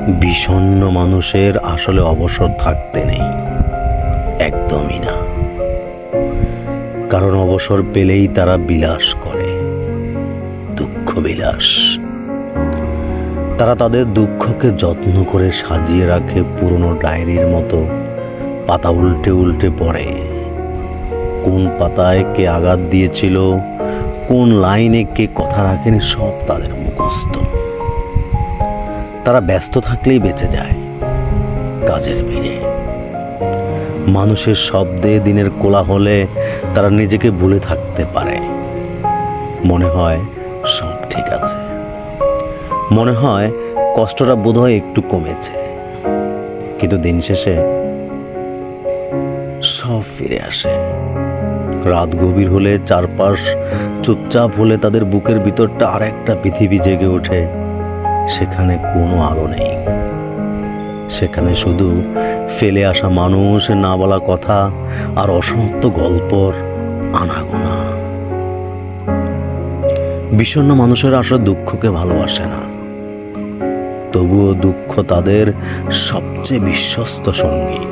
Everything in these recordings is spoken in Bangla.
বিষণ্ণ মানুষের আসলে অবসর থাকতে নেই, একদমই না। কারণ অবসর পেলেই তারা বিলাস করে, দুঃখ বিলাস। তারা তাদের দুঃখকে যত্ন করে সাজিয়ে রাখে পুরনো ডায়েরির মতো, পাতা উল্টে উল্টে পড়ে। কোন পাতায় কে আঘাত দিয়েছিল, কোন লাইনে কে কথা রাখেনি, সব তাদের মুখস্থ। তারা ব্যস্ত থাকলেই বেঁচে যায় কাজের ভিড়ে। মানুষের শব্দে, দিনের কোলাহলে তারা নিজেকে ভুলে থাকতে পারে। মনে হয় সব ঠিক আছে, মনে হয় কষ্টটা বোধহয় একটু কমেছে, কিন্তু দিন শেষে সব ফিরে আসে। রাত গভীর হলে, চারপাশ চুপচাপ হলে তাদের বুকের ভিতরটা আর একটা পৃথিবী জেগে ওঠে। সেখানে কোনো আলো নেই, সেখানে শুধু ফেলে আসা মানুষ, না বলা কথা আর অসমাপ্ত গল্পর আনাগোনা। বিষণ্ণ মানুষেরা আসলে দুঃখকে ভালোবাসে না, তবুও দুঃখ তাদের সবচেয়ে বিশ্বস্ত সঙ্গী।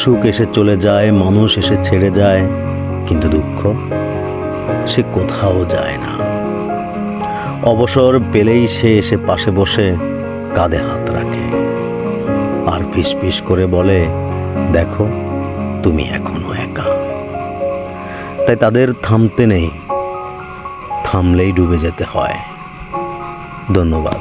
সুখ এসে চলে যায়, মানুষ এসে ছেড়ে যায়, কিন্তু দুঃখ সে কোথাও যায় না। অবসর পেলেই সে এসে পাশে বসে কাঁধে হাত রাখে আর ফিসফিস করে বলে, দেখো তুমি এখনো একা। তাই তাদের থামতে নেই, থামলেই ডুবে যেতে হয়। ধন্যবাদ।